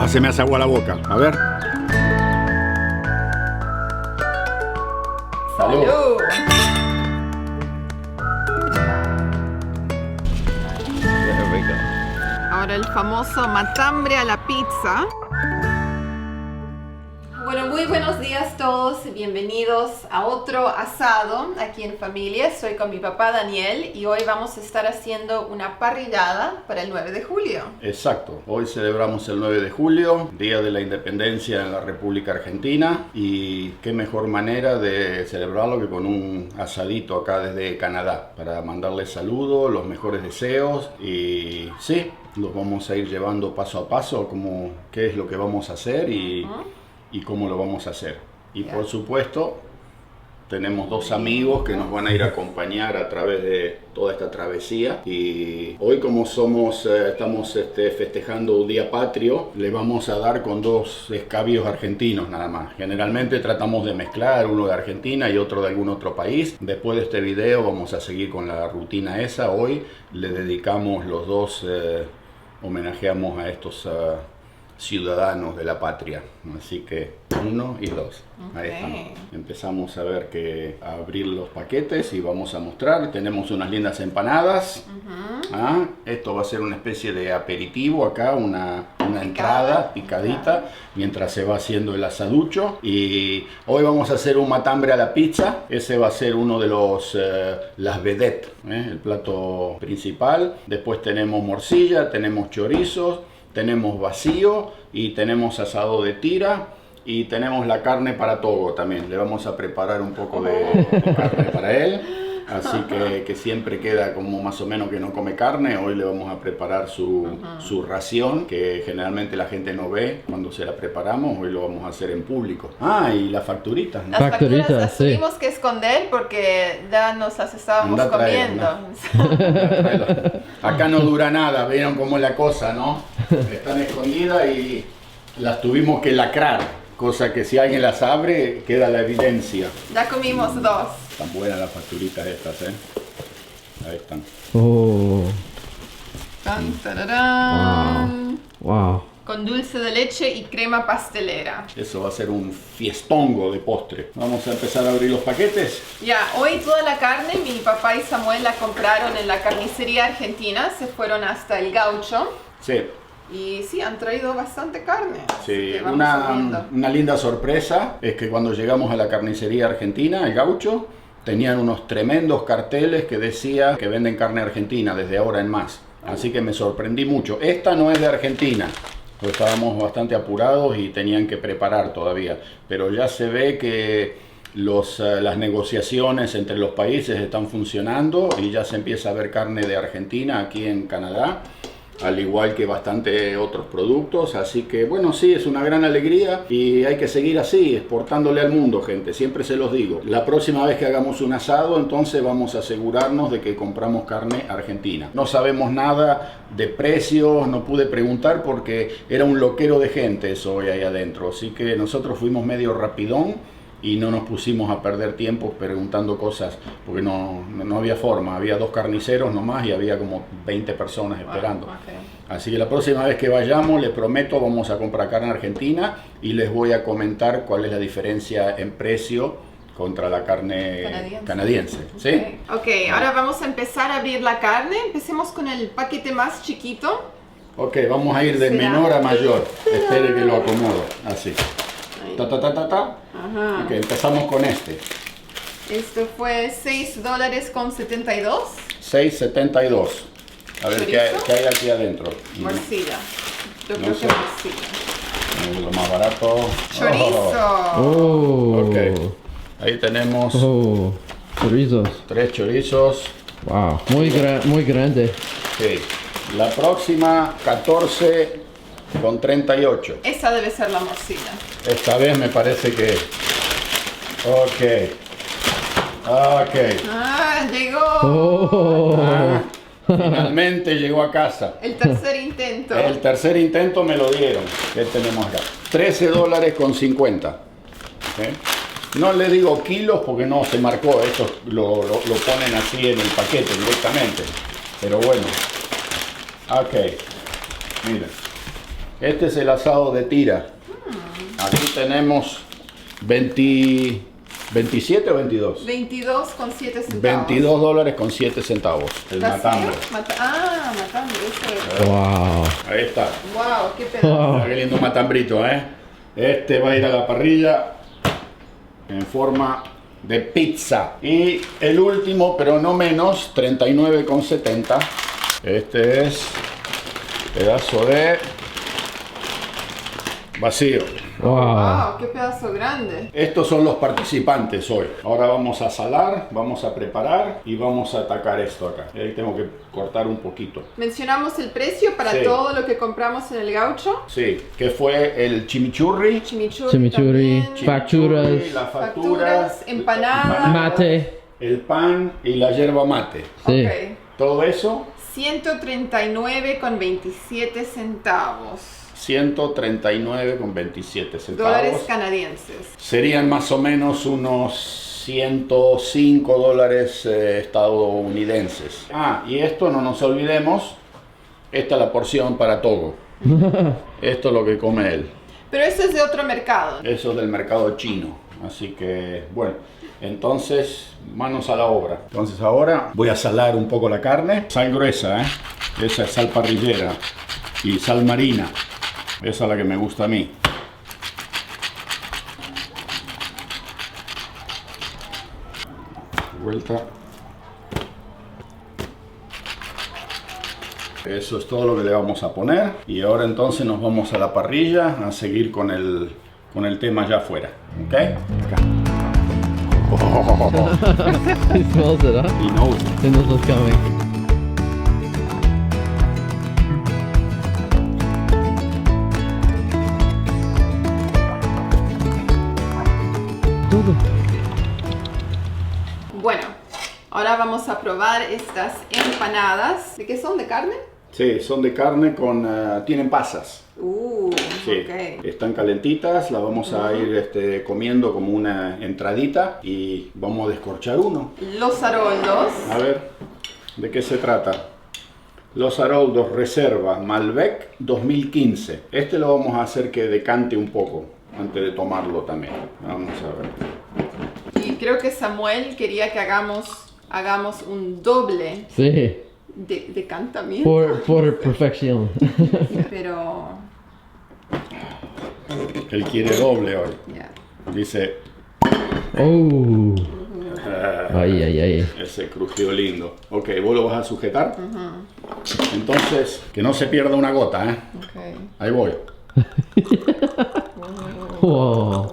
Ah, se me hace agua la boca. A ver. ¡Salud! Ahora el famoso matambre a la pizza. Bueno, muy buenos días todos, bienvenidos a otro asado aquí en familia. Estoy con mi papá Daniel y hoy vamos a estar haciendo una parrillada para el 9 de julio. Exacto, hoy celebramos el 9 de julio, Día de la Independencia en la República Argentina, y qué mejor manera de celebrarlo que con un asadito acá desde Canadá, para mandarles saludos, los mejores deseos y sí, los vamos a ir llevando paso a paso, como qué es lo que vamos a hacer y cómo lo vamos a hacer. Y por supuesto, tenemos dos amigos que nos van a ir a acompañar a través de toda esta travesía. Y hoy, como estamos festejando un día patrio, le vamos a dar con dos escabios argentinos nada más. Generalmente tratamos de mezclar uno de Argentina y otro de algún otro país. Después de este video vamos a seguir con la rutina esa. Hoy le dedicamos los dos, homenajeamos a estos ciudadanos de la patria, así que 1 y 2. Ahí estamos. Empezamos a abrir los paquetes y vamos a mostrar. Tenemos unas lindas empanadas. Esto va a ser una especie de aperitivo acá, una entrada picadita mientras se va haciendo el asaducho. Y hoy vamos a hacer un matambre a la pizza. Ese va a ser uno de las vedettes, el plato principal. Después tenemos morcilla, tenemos chorizos, tenemos vacío y tenemos asado de tira y tenemos la carne para Togo también. Le vamos a preparar un poco de carne para él, así que siempre queda como más o menos que no come carne. Hoy le vamos a preparar su ración, que generalmente la gente no ve cuando se la preparamos. Hoy lo vamos a hacer en público. Y las facturitas, ¿no? Las facturas las tuvimos que esconder porque ya nos las estábamos comiendo. Acá no dura nada, vieron cómo es la cosa, ¿no? Están escondidas y las tuvimos que lacrar, cosa que si alguien las abre queda la evidencia. Ya comimos dos. Están buenas las facturitas estas, ¿eh? Ahí están. Oh. Tan, tararán. Wow. Con dulce de leche y crema pastelera. Eso va a ser un fiestongo de postre. Vamos a empezar a abrir los paquetes. Ya, hoy toda la carne mi papá y Samuel la compraron en la carnicería argentina. Se fueron hasta el Gaucho. Sí. Y sí, han traído bastante carne. Sí, una linda sorpresa es que cuando llegamos a la carnicería argentina, el Gaucho, tenían unos tremendos carteles que decía que venden carne argentina desde ahora en más. Así que me sorprendí mucho. Esta no es de Argentina, pues estábamos bastante apurados y tenían que preparar todavía. Pero ya se ve que las negociaciones entre los países están funcionando y ya se empieza a ver carne de Argentina aquí en Canadá, al igual que bastante otros productos. Así que bueno, sí, es una gran alegría y hay que seguir así, exportándole al mundo, gente. Siempre se los digo, la próxima vez que hagamos un asado, entonces vamos a asegurarnos de que compramos carne argentina. No sabemos nada de precios, no pude preguntar porque era un loquero de gente eso hoy ahí adentro, así que nosotros fuimos medio rapidón y no nos pusimos a perder tiempo preguntando cosas, porque no había forma. Había dos carniceros nomás y había como 20 personas esperando. Así que la próxima vez que vayamos, les prometo, vamos a comprar carne argentina y les voy a comentar cuál es la diferencia en precio contra la carne canadiense. ¿Sí? Ok, ahora vamos a empezar a abrir la carne. Empecemos con el paquete más chiquito. Ok, vamos a ir de menor a mayor. Espere que lo acomodo. Así. Ok, empezamos con este. Esto fue $6.72. $6.72. A ver qué hay aquí adentro. Morcilla. Yo creo que morcilla. Lo más barato. Chorizo. Ok. Ahí tenemos Chorizos. 3 chorizos. Wow. Muy grande. Sí. La próxima 14,38. Esa debe ser la morcilla. Esta vez me parece que... Ok. Llegó. Finalmente llegó a casa. El tercer intento. El tercer intento me lo dieron. ¿Qué tenemos acá? $13.50. No le digo kilos porque no se marcó. Esto lo ponen así en el paquete directamente. Pero bueno. Ok. Miren. Este es el asado de tira. Aquí tenemos 27 o 22. 22 con 7 centavos. 22 dólares con 7 centavos. El ¿Vacío? matambre. Matambre, eso es. Wow. Ahí está. Wow, qué pedazo. Mira qué lindo matambrito, ¿eh? Este va a ir a la parrilla en forma de pizza. Y el último, pero no menos, 39,70. Este es pedazo de vacío. Wow. Wow, qué pedazo grande. Estos son los participantes hoy. Ahora vamos a salar, vamos a preparar y vamos a atacar esto acá. Y ahí tengo que cortar un poquito. Mencionamos el precio para Sí. todo lo que compramos en el gaucho. Sí, que fue el chimichurri, Chimichurri, Chimichurri, también, facturas, las facturas, empanadas. mate. el pan y la yerba mate. Sí. Ok. Todo eso, 139,27 centavos. 139,27 Dólares centavos. canadienses. Serían más o menos unos 105 dólares estadounidenses. Ah, y esto no nos olvidemos, esta es la porción para Togo. Esto es lo que come él. Pero eso es de otro mercado. Eso es del mercado chino. Así que, bueno, entonces, manos a la obra. Entonces ahora voy a salar un poco la carne. Sal gruesa, ¿eh? Esa es sal parrillera. Y sal marina. Esa es la que me gusta a mí. Vuelta. Eso es todo lo que le vamos a poner. Y ahora entonces nos vamos a la parrilla a seguir con el tema allá afuera. ¿Ok? Acá. He smells it, huh? He knows. He knows what's coming. Todo. Bueno, ahora vamos a probar estas empanadas. ¿De qué son? ¿De carne? Sí, son de carne con... tienen pasas. Sí, Ok. están calentitas, las vamos a ir comiendo como una entradita y vamos a descorchar uno. Los aroldos. A ver, ¿de qué se trata? Los Haroldos Reserva Malbec 2015. Este lo vamos a hacer que decante un poco antes de tomarlo también. Vamos a ver. Y creo que Samuel quería que hagamos un doble Sí. de decantamiento. Por perfección. Pero Él quiere doble hoy. ya. Dice, Oh. Ay, ay, ay. ese crujido lindo. Ok, vos lo vas a sujetar. Entonces, que no se pierda una gota, ¿eh? Ok. Ahí voy. Wow.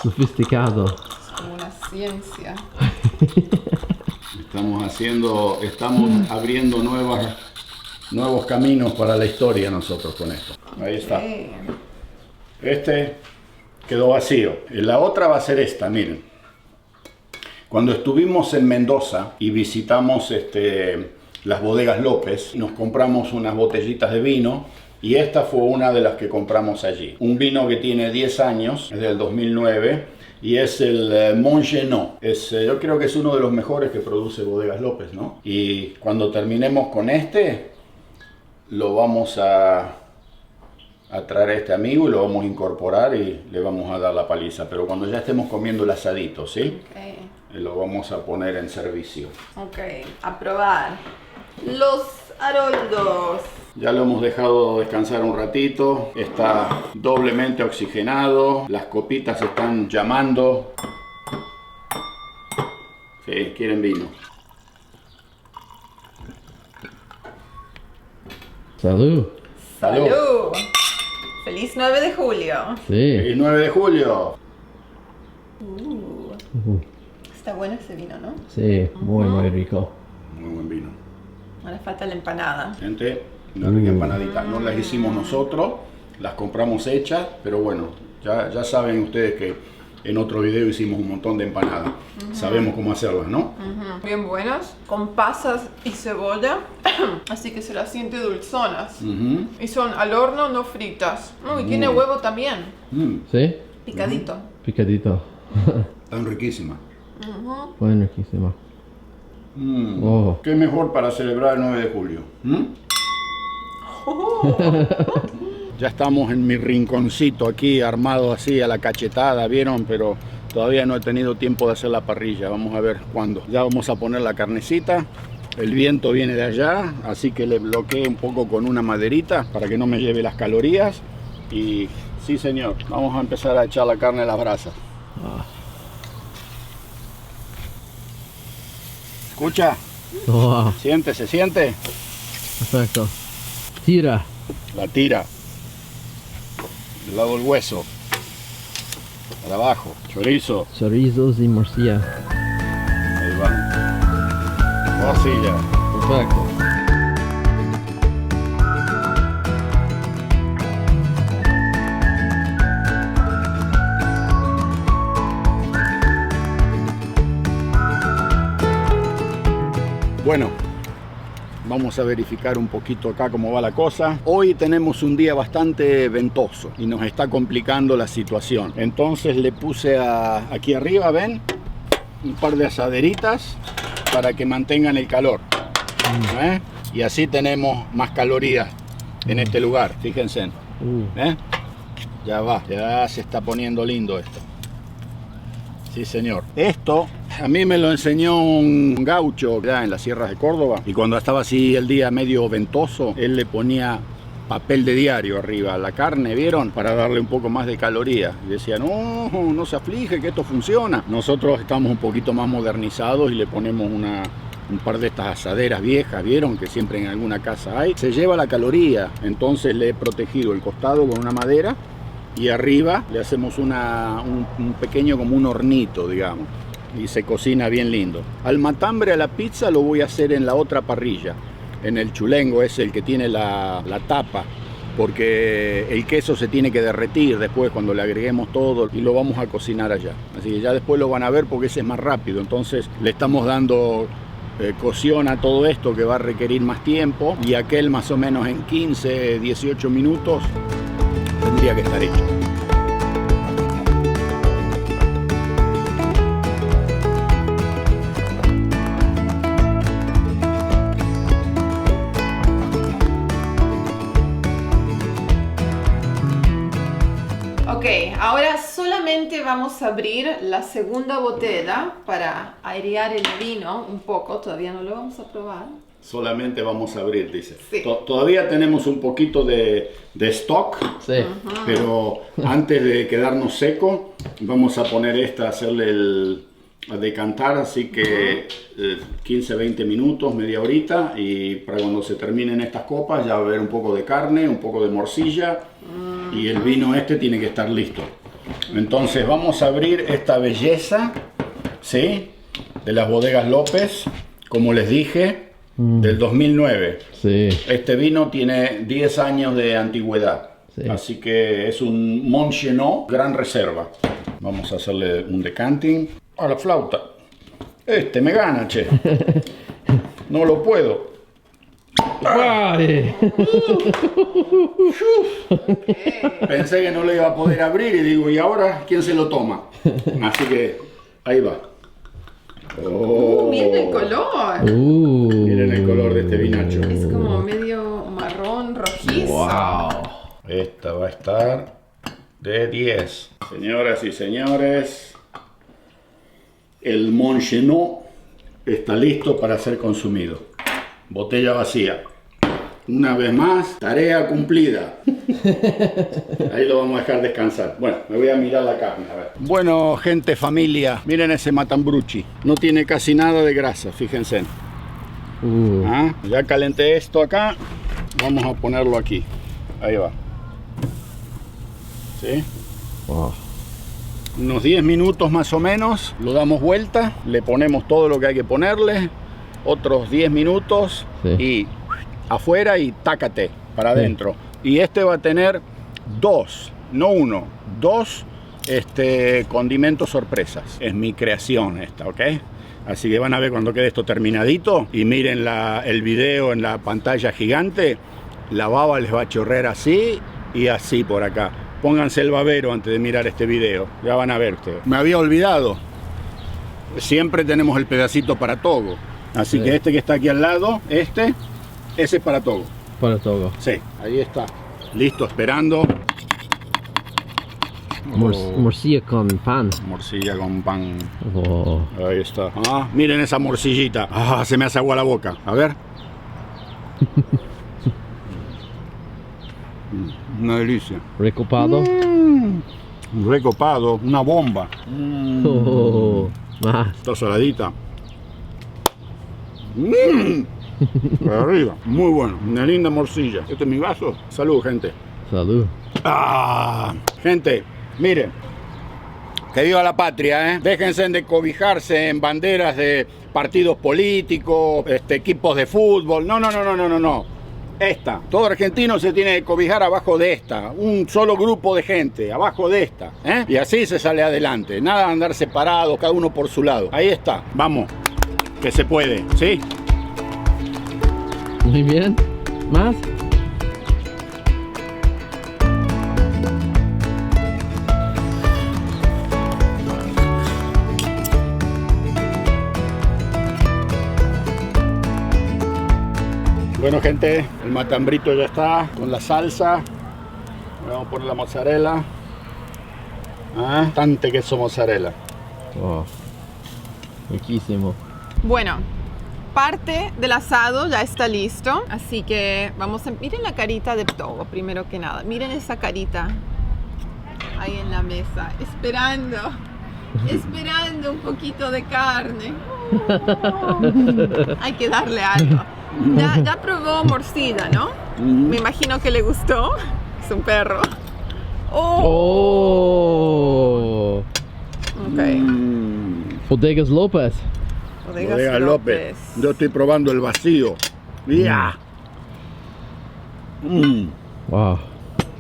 Sofisticado. Es como una ciencia. Estamos abriendo nuevos caminos para la historia nosotros con esto. Ahí está. Ok. Este quedó vacío. La otra va a ser esta, miren. Cuando estuvimos en Mendoza y visitamos las bodegas López, nos compramos unas botellitas de vino y esta fue una de las que compramos allí. Un vino que tiene 10 años, es del 2009 y es el Montgenot. Yo creo que es uno de los mejores que produce bodegas López, ¿no? Y cuando terminemos con lo vamos a traer a este amigo y lo vamos a incorporar y le vamos a dar la paliza. Pero cuando ya estemos comiendo el asadito, ¿sí? Lo vamos a poner en servicio. Ok, a probar. Los aroldos. Ya lo hemos dejado descansar un ratito. Está doblemente oxigenado. Las copitas están llamando. Sí, quieren vino. Salud. Salud. ¡Salud! ¡Feliz 9 de julio! Sí. El 9 de julio. Está bueno ese vino, ¿no? Sí, muy rico. Muy buen vino. Ahora falta la empanada. Gente, una rica empanadita. No las hicimos nosotros, las compramos hechas, pero bueno, ya saben ustedes que en otro video hicimos un montón de empanadas. Sabemos cómo hacerlas, ¿no? Bien buenas, con pasas y cebolla, así que se las siente dulzonas. Y son al horno, no fritas. Y tiene huevo también, Sí. picadito. Picadito. Están riquísimas. Bueno, riquísimo. Oh. ¿Qué mejor para celebrar el 9 de julio? Ya estamos en mi rinconcito aquí, armado así a la cachetada, ¿vieron? Pero todavía no he tenido tiempo de hacer la parrilla. Vamos a ver cuándo. Ya vamos a poner la carnecita. El viento viene de allá, así que le bloqueé un poco con una maderita para que no me lleve las calorías. Y sí, señor, vamos a empezar a echar la carne a las brasas. ¿Escucha? Wow. ¿Siente? ¿Se siente? Perfecto. Tira. La tira. Del lado del hueso. Para abajo. Chorizo. Chorizos y morcilla. Ahí va. Morcilla. Perfecto. Bueno, vamos a verificar un poquito acá cómo va la cosa. Hoy tenemos un día bastante ventoso y nos está complicando la situación. Entonces le puse aquí arriba, ¿ven? Un par de asaderitas para que mantengan el calor. ¿Eh? Y así tenemos más calorías en este lugar, fíjense. ¿Eh? Ya va, ya se está poniendo lindo esto. Sí, señor. Esto a mí me lo enseñó un gaucho ya en las sierras de Córdoba. Y cuando estaba así el día medio ventoso, él le ponía papel de diario arriba a la carne, ¿vieron? Para darle un poco más de caloría. Y decía, no, no se aflige, que esto funciona. Nosotros estamos un poquito más modernizados y le ponemos un par de estas asaderas viejas, ¿vieron? Que siempre en alguna casa hay. Se lleva la caloría. Entonces le he protegido el costado con una madera. Y arriba le hacemos un pequeño como un hornito, digamos, y se cocina bien lindo. Al matambre a la pizza lo voy a hacer en la otra parrilla, en el chulengo, es el que tiene la tapa, porque el queso se tiene que derretir después cuando le agreguemos todo y lo vamos a cocinar allá. Así que ya después lo van a ver porque ese es más rápido, entonces le estamos dando cocción a todo esto que va a requerir más tiempo, y aquel más o menos en 15, 18 minutos tendría que estar hecho. Ok, ahora solamente vamos a abrir la segunda botella para airear el vino un poco. Todavía no lo vamos a probar. Solamente vamos a abrir, dice. Sí. Todavía tenemos un poquito de stock, Sí. pero antes de quedarnos seco, vamos a poner esta, a decantar, así que 15-20 minutos, media horita, y para cuando se terminen estas copas ya va a haber un poco de carne, un poco de morcilla, y el vino este tiene que estar listo. Entonces vamos a abrir esta belleza, ¿sí? De las bodegas López, como les dije, del 2009. Sí. Este vino tiene 10 años de antigüedad. Sí. Así que es un Montgenot Gran Reserva. Vamos a hacerle un decanting. A la flauta. Este me gana, che. No lo puedo. ¡Ay! Pensé que no lo iba a poder abrir y digo, ¿y ahora quién se lo toma? Así que ahí va. Oh. Miren el color. Miren el color de este vinacho. Es como medio marrón rojizo. Wow. Esta va a estar de 10. Señoras y señores, el Montgenot está listo para ser consumido. Botella vacía. Una vez más, tarea cumplida. Ahí lo vamos a dejar descansar. Bueno, me voy a mirar la carne, a ver. Bueno, gente, familia, miren ese matambruchi. No tiene casi nada de grasa, fíjense. Ya calenté esto acá. Vamos a ponerlo aquí. Ahí va. ¿Sí? Wow. Unos 10 minutos más o menos, lo damos vuelta, le ponemos todo lo que hay que ponerle, otros 10 minutos, Sí. Y afuera y tácate para adentro. Y este va a tener 2, no 1, 2 condimentos sorpresas. Es mi creación esta, ¿ok? Así que van a ver cuando quede esto terminadito y miren el video en la pantalla gigante, la baba les va a chorrear así y así por acá. Pónganse el babero antes de mirar este video, ya van a ver ustedes. Me había olvidado, siempre tenemos el pedacito para Togo. Así Sí. que este que está aquí al lado, ese es para Togo. para Togo. Sí, ahí está. Listo, esperando. Morcilla con pan. Morcilla con pan. Oh. Ahí está. Ah, miren esa morcillita. Ah, se me hace agua la boca. A ver. Una delicia. Recopado. Recopado, una bomba. Oh. Más. Está saladita. Arriba. Muy bueno. Una linda morcilla. Este es mi vaso. Salud, gente. Salud. Ah, gente, miren. Que viva la patria, ¿eh? Déjense de cobijarse en banderas de partidos políticos, equipos de fútbol. No. Esta. Todo argentino se tiene que cobijar abajo de esta. Un solo grupo de gente, abajo de esta. ¿Eh? Y así se sale adelante. Nada de andar separados, cada uno por su lado. Ahí está. Vamos. Que se puede, ¿sí? Muy bien. Más. Bueno, gente, el matambrito ya está con la salsa. Vamos a poner la mozzarella. Ah, bastante queso mozzarella. Oh. Riquísimo. Bueno, parte del asado ya está listo, así que vamos a... Miren la carita de Togo, primero que nada. Miren esa carita ahí en la mesa, esperando un poquito de carne. Hay que darle algo. Ya probó morcilla, ¿no? Me imagino que le gustó. Es un perro. Oh. Ok. Bodegas López. Bodega López. Yo estoy probando el vacío. ¡Ya! Wow.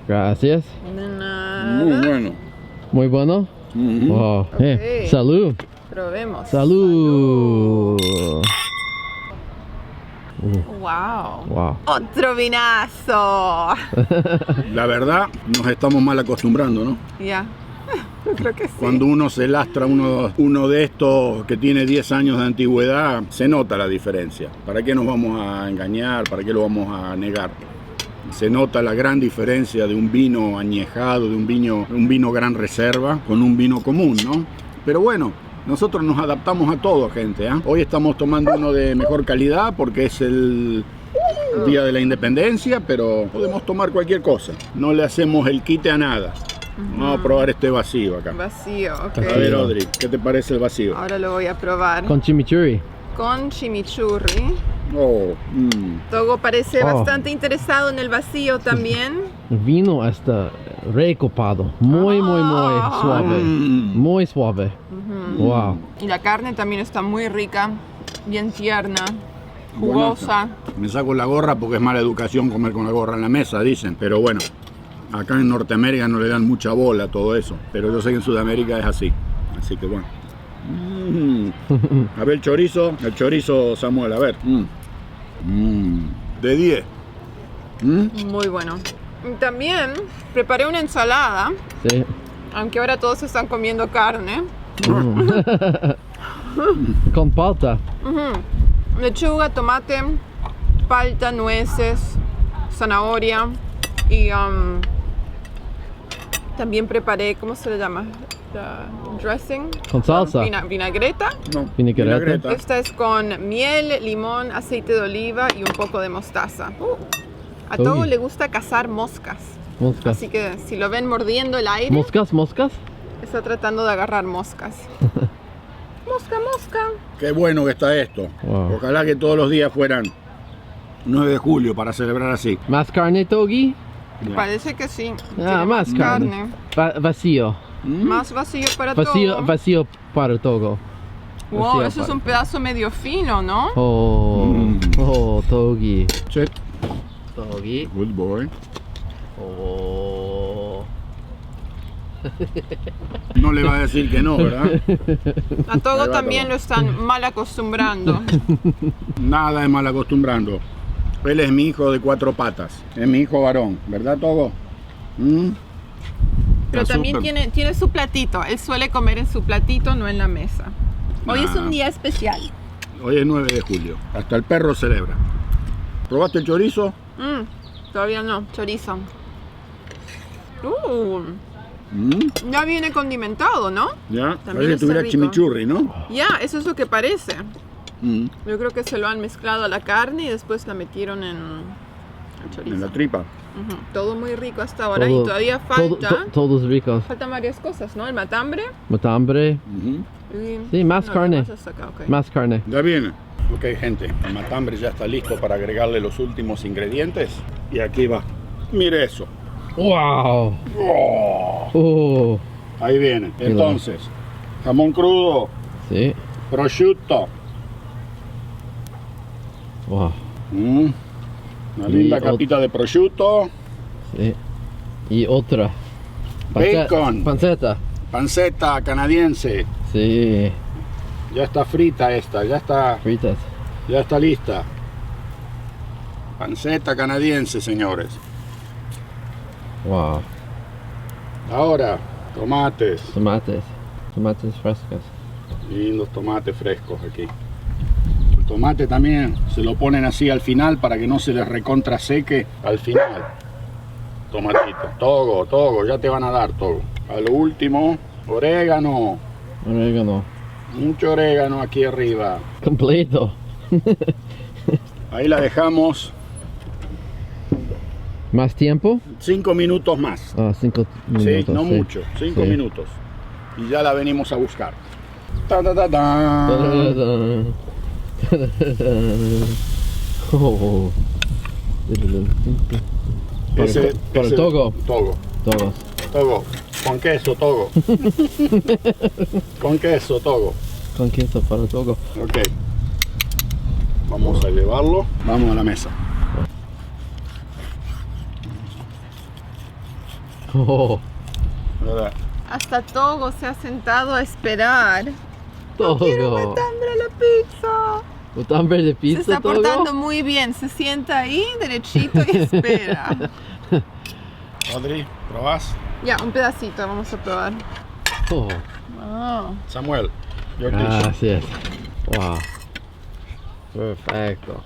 Gracias. Muy bueno. Muy bueno. Wow. Ok. Salud. Probemos. Salud. Wow. Wow. Otro vinazo. La verdad, nos estamos mal acostumbrando, ¿no? Ya. Yo creo que sí. Cuando uno se lastra uno de estos que tiene 10 años de antigüedad, se nota la diferencia. ¿Para qué nos vamos a engañar? ¿Para qué lo vamos a negar? Se nota la gran diferencia de un vino añejado, de un vino gran reserva, con un vino común, ¿no? Pero bueno, nosotros nos adaptamos a todo, gente, ¿eh? Hoy estamos tomando uno de mejor calidad porque es el Día de la Independencia, pero podemos tomar cualquier cosa. No le hacemos el quite a nada. Vamos a probar este vacío acá. Vacío, ok. A ver, Audrey, ¿qué te parece el vacío? Ahora lo voy a probar. Con chimichurri. Con chimichurri. Oh, Togo parece Oh. bastante interesado en el vacío también. El vino está recopado. Muy suave. Muy suave. Wow. Y la carne también está muy rica, bien tierna, jugosa. Me saco la gorra porque es mala educación comer con la gorra en la mesa, dicen. Pero bueno, acá en Norteamérica no le dan mucha bola a todo eso. Pero yo sé que en Sudamérica es así. Así que bueno. A ver el chorizo Samuel, a ver. De 10. Muy bueno. Y también preparé una ensalada, Sí. aunque ahora todos están comiendo carne. Con palta. Lechuga, tomate, palta, nueces, zanahoria y también preparé, ¿cómo se le llama? Dressing. Con salsa. Vinagreta. No, Vinagreta. Esta es con miel, limón, aceite de oliva y un poco de mostaza. A Togo Uy. le gusta cazar moscas. Moscas. Así que si lo ven mordiendo el aire, Moscas. está tratando de agarrar moscas. Mosca. Qué bueno que está esto. Wow. Ojalá que todos los días fueran 9 de julio para celebrar así. Más carne, Togi. Ya. Parece que sí. Ah, Tiene más carne. Vacío. Más vacío para Togo. Vacío para Togo. Wow, vacío eso es para- un pedazo medio fino, ¿no? Oh, Togi. Check. Togi. Good boy. Oh. No le va a decir que no, ¿verdad? A Togo Ahí va también Togo. lo están mal acostumbrando. Nada de mal acostumbrando. Él es mi hijo de 4 patas. Es mi hijo varón, ¿verdad, Togo? Pero Está también súper. tiene su platito. Él suele comer en su platito, no en la mesa. Hoy es un día especial. Hoy es 9 de julio. Hasta el perro celebra. ¿Probaste el chorizo? Todavía no, chorizo. Ya viene condimentado, ¿no? Ya, También parece que está tuviera rico. chimichurri, ¿no? Ya, eso es lo que parece. Yo creo que se lo han mezclado a la carne y después la metieron en el chorizo. En la tripa. Ujú. Todo muy rico hasta ahora y todavía falta. Todos ricos. Faltan varias cosas, ¿no? El matambre. Matambre. Y... Sí, más carne. demás hasta acá, ok. Más carne. Ya viene. Ok, gente, el matambre ya está listo para agregarle los últimos ingredientes. Y aquí va. Mire eso. ¡Wow! Oh, ahí viene. Entonces, jamón crudo, Sí. prosciutto. Wow. Una linda Y capita de prosciutto. Sí. Y otra. Bacon. Panceta. Panceta canadiense. Sí. Ya está frita esta, ya Fritas. está lista. Panceta canadiense, señores. Wow. Ahora, tomates. Tomates. Tomates frescos. Lindos tomates frescos aquí. El tomate también se lo ponen así al final para que no se les recontra seque al final. Tomatito. Togo, ya te van a dar todo. A lo último, orégano. Orégano. Mucho orégano aquí arriba. Completo. Ahí la dejamos ¿Más tiempo? 5 minutos más. Ah, 5 minutos. Sí, no mucho, 5 Sí. minutos. Y ya la venimos a buscar. Ta, ta, ta, ta. Oh. Ese- Para el ese- togo. Togo. Todos. Con queso, togo. Con queso, togo. Con queso para el togo. Ok. Vamos a llevarlo. Vamos a la mesa. Oh. ¿Verdad? Hasta Togo se ha sentado a esperar. Togo. Quiero matambre a la pizza. Matambre de Se pizza, está Togo. portando muy bien. Se sienta ahí derechito y espera. Audrey, ¿probás? Ya, un pedacito, vamos a probar. Oh. Wow. Samuel, your dish. Gracias. Wow. Perfecto.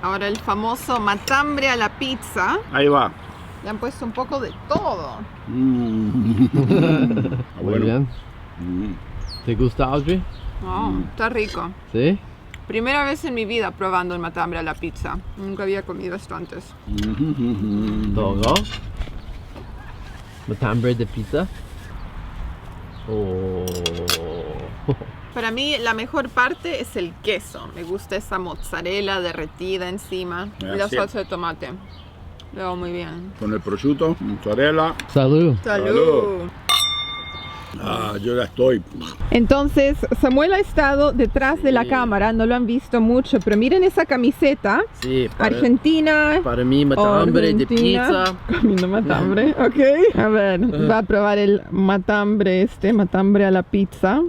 Ahora el famoso matambre a la pizza. Ahí va. Le han puesto un poco de todo. Muy bien. ¿Te gusta, Audrey? Está rico. ¿Sí? Primera vez en mi vida probando el matambre a la pizza. Nunca había comido esto antes. Togo. Matambre de pizza. Oh. Para mí la mejor parte es el queso. Me gusta esa mozzarella derretida encima. Y la Así. salsa de tomate. Le va muy bien. Con el prosciutto, mozzarella. Salud. ¡Salud! Ah, yo ya estoy. Entonces, Samuel ha estado detrás de la cámara, no lo han visto mucho, pero miren esa camiseta. Sí, Argentina. para mí matambre de Argentina, pizza. Comiendo matambre, ok. A ver, va a probar el matambre matambre a la pizza.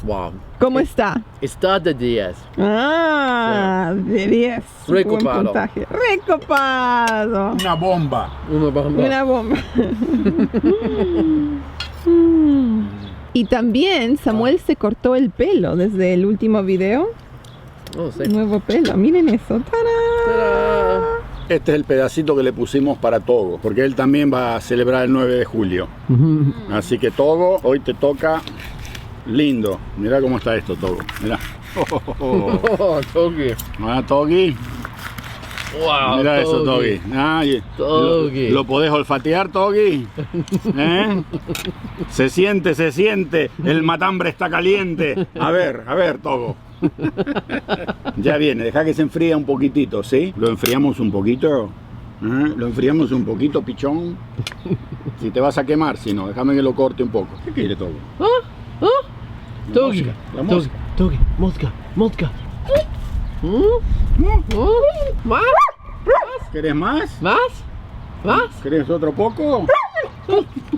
Wow. ¿Cómo está? Está de 10. Ah, de 10. Recopado. Buen puntaje. Recopado. Una bomba. Una bomba. Una bomba. Y también Samuel se cortó el pelo desde el último video. Oh, sí. Nuevo pelo, miren eso. ¡Tarán! Este es el pedacito que le pusimos para Togo, porque él también va a celebrar el 9 de julio. Así que Togo, hoy te toca lindo. Mira cómo está esto, Togo. Mira. Oh, Togi. Ah, Togi. Wow. Mira eso, Togi. Togi. ¿Lo podés olfatear, Togi? ¿Eh? Se siente. El matambre está caliente. A ver, Togo. Ya viene, deja que se enfríe un poquitito, ¿sí? Lo enfriamos un poquito. Lo enfriamos un poquito, pichón. Si te vas a quemar, si no, déjame que lo corte un poco. ¿Qué quiere, Togo? La Togi. mosca, la mosca. Togi. Mosca. ¿Más? ¿Querés más? ¿Más? ¿Querés otro poco?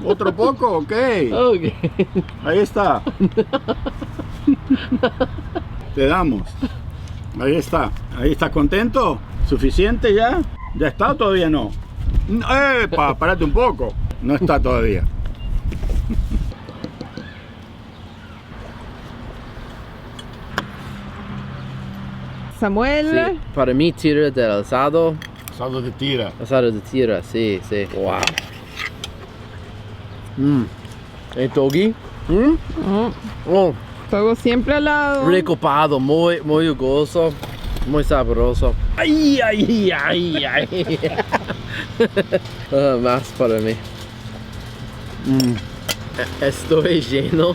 ¿Otro poco? Ok. Ok. Ahí está. Te damos. Ahí está. Ahí estás contento. ¿Suficiente ya? ¿Ya está o todavía no? ¡Epa! Párate un poco. No está todavía. Samuel. Sí, para mí tira del asado. Asado de tira. Asado de tira, sí, sí. Wow. ¿El togi? Mm, Oh, Fuego siempre al lado. recopado, muy jugoso, muy sabroso. Ay, ay, ay, ay. Más para mí. Estoy lleno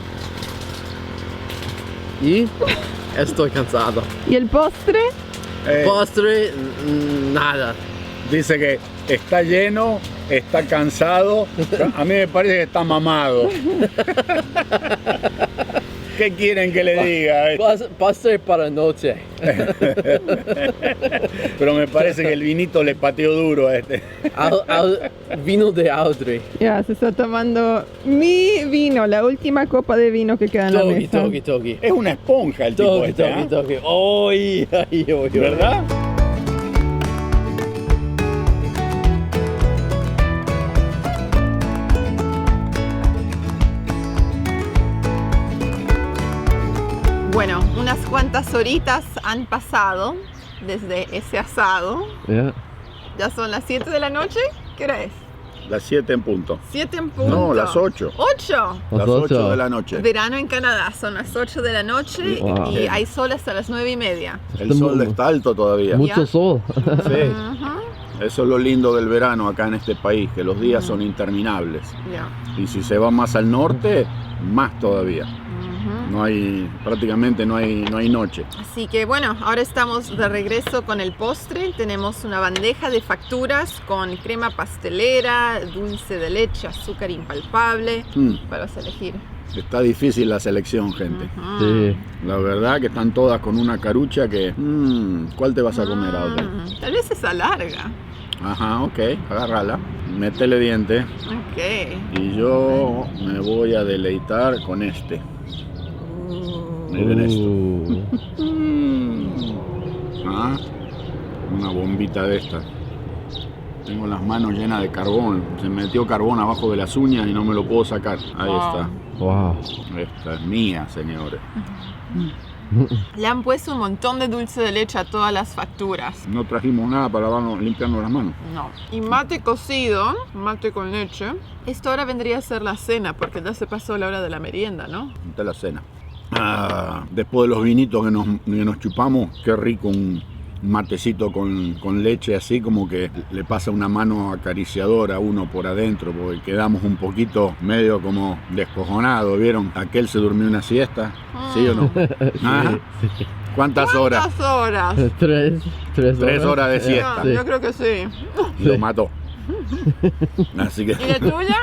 y estoy cansado. ¿Y el postre? Postre, nada. Dice que está lleno, está cansado. A mí me parece que está mamado. ¿Qué quieren que le diga? Postre para noche. Pero me parece que el vinito le pateó duro a este. Vino de Audrey. Ya, se está tomando mi vino, la última copa de vino que queda en la Togi, mesa. togi, togi. Es una esponja el tipo Togi, este, togi, ¿eh? togi. Ay, ay, ay, ay. ¿Verdad? Bueno, unas cuantas horitas han pasado desde ese asado. Yeah. Ya son las 7 de la noche. ¿Qué hora es? Las 7 en punto. 7 en punto. No, las 8. 8. Las 8 de la noche. Verano en Canadá, son las 8 de la noche Wow. y hay sol hasta las 9:30. El sol está alto todavía. Mucho Ya. sol. Sí. Ajá, Eso es lo lindo del verano acá en este país, que los días son interminables. ya. Y si se va más al norte, más todavía. Ujú. Prácticamente no hay noche. Así que bueno, ahora estamos de regreso con el postre. Tenemos una bandeja de facturas con crema pastelera, dulce de leche, azúcar impalpable. Para elegir. Está difícil la selección, gente. Ujú. Sí. La verdad que están todas con una carucha que... ¿Cuál te vas a comer, Audrey? Tal vez esa larga. Ajá, ok, agárrala. Métele diente. Ok. Y yo me voy a deleitar con este. Miren esto. Ah, una bombita de esta. Tengo las manos llenas de carbón. Se me metió carbón abajo de las uñas y no me lo puedo sacar. Ahí Wow. está. Wow. Esta es mía, señores. Le han puesto un montón de dulce de leche a todas las facturas. No trajimos nada para limpiarnos las manos. No. Y mate cocido, mate con leche. Esto ahora vendría a ser la cena porque ya se pasó la hora de la merienda, ¿no? Esta es la cena. Después de los vinitos que nos chupamos, qué rico un matecito con leche, así como que le pasa una mano acariciadora a uno por adentro, porque quedamos un poquito medio como descojonados, ¿vieron? Aquel se durmió una siesta, ¿sí o no? ¿Ah? ¿Cuántas horas? ¿Cuántas horas? 3 horas. 3 horas de siesta. Yo creo que sí. Lo mató. Así que... ¿Y la tuya?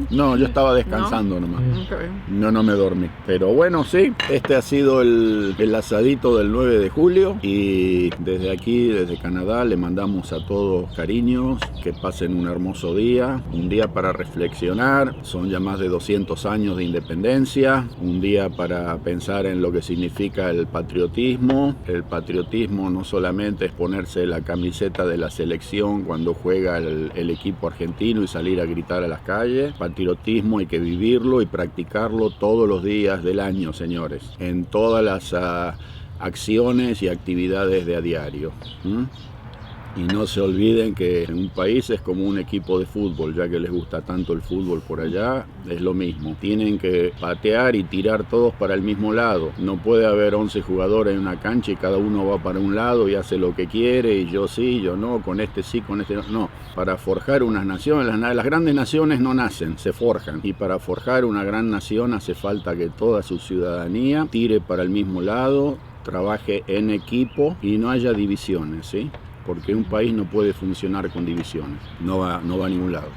No, yo estaba descansando nomás. Ok. No me dormí. Pero bueno, sí, este ha sido el asadito del 9 de julio. Y desde aquí, desde Canadá, le mandamos a todos cariños, que pasen un hermoso día. Un día para reflexionar. Son ya más de 200 años de independencia. Un día para pensar en lo que significa el patriotismo. El patriotismo no solamente es ponerse la camiseta de la selección cuando juega el equipo argentino y salir a gritar a las calles. Patriotismo hay que vivirlo y practicarlo todos los días del año, señores, en todas las acciones y actividades de a diario. Y no se olviden que un país es como un equipo de fútbol, ya que les gusta tanto el fútbol por allá, es lo mismo. Tienen que patear y tirar todos para el mismo lado. No puede haber 11 jugadores en una cancha y cada uno va para un lado y hace lo que quiere, y yo sí, yo no, con este sí, con este no. No, para forjar unas naciones, las grandes naciones no nacen, se forjan. Y para forjar una gran nación hace falta que toda su ciudadanía tire para el mismo lado, trabaje en equipo y no haya divisiones, ¿sí? Porque un país no puede funcionar con divisiones, no va a ningún lado.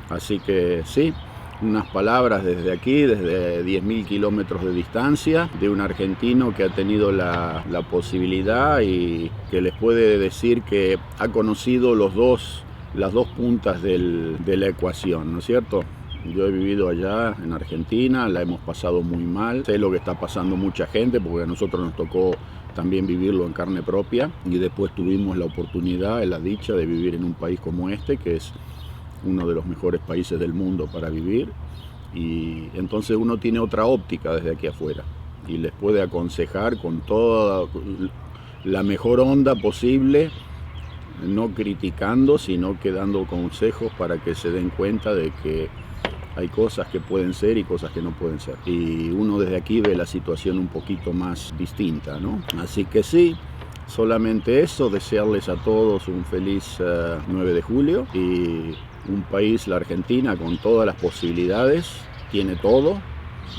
Así que sí, unas palabras desde aquí, desde 10.000 kilómetros de distancia, de un argentino que ha tenido la posibilidad y que les puede decir que ha conocido las dos puntas de la ecuación, ¿no es cierto? Yo he vivido allá en Argentina, la hemos pasado muy mal, sé lo que está pasando mucha gente porque a nosotros nos tocó también vivirlo en carne propia, y después tuvimos la oportunidad, la dicha de vivir en un país como este, que es uno de los mejores países del mundo para vivir, y entonces uno tiene otra óptica desde aquí afuera y les puede aconsejar con toda la mejor onda posible, no criticando, sino que dando consejos para que se den cuenta de que hay cosas que pueden ser y cosas que no pueden ser. Y uno desde aquí ve la situación un poquito más distinta, ¿no? Así que sí, solamente eso, desearles a todos un feliz 9 de julio y un país, la Argentina, con todas las posibilidades, tiene todo.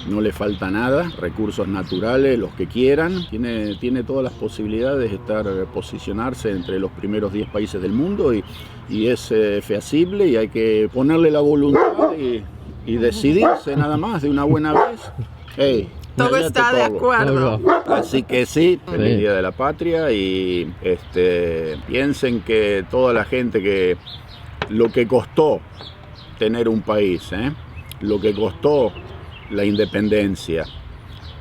No le falta nada, recursos naturales, los que quieran, tiene todas las posibilidades de posicionarse entre los primeros 10 países del mundo y es feasible y hay que ponerle la voluntad y decidirse nada más de una buena vez. Hey, Todo está de acuerdo. Así que sí, feliz Día de la Patria y piensen que toda la gente que lo que costó tener un país, lo que costó la independencia,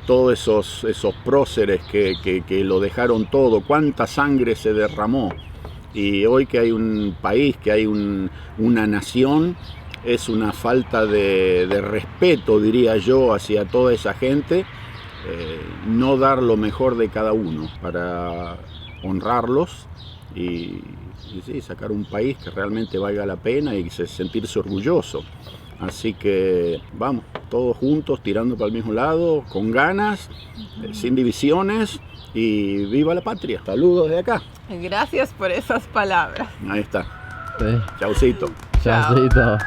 todos esos próceres que lo dejaron todo, cuánta sangre se derramó, y hoy que hay un país, que hay una nación, es una falta de respeto, diría yo, hacia toda esa gente, no dar lo mejor de cada uno para honrarlos y sí, sacar un país que realmente valga la pena y sentirse orgulloso. Así que vamos, todos juntos, tirando para el mismo lado, con ganas, sin divisiones y viva la patria. Saludos de acá. Gracias por esas palabras. Ahí está. Sí. Chaucito. Chaucito.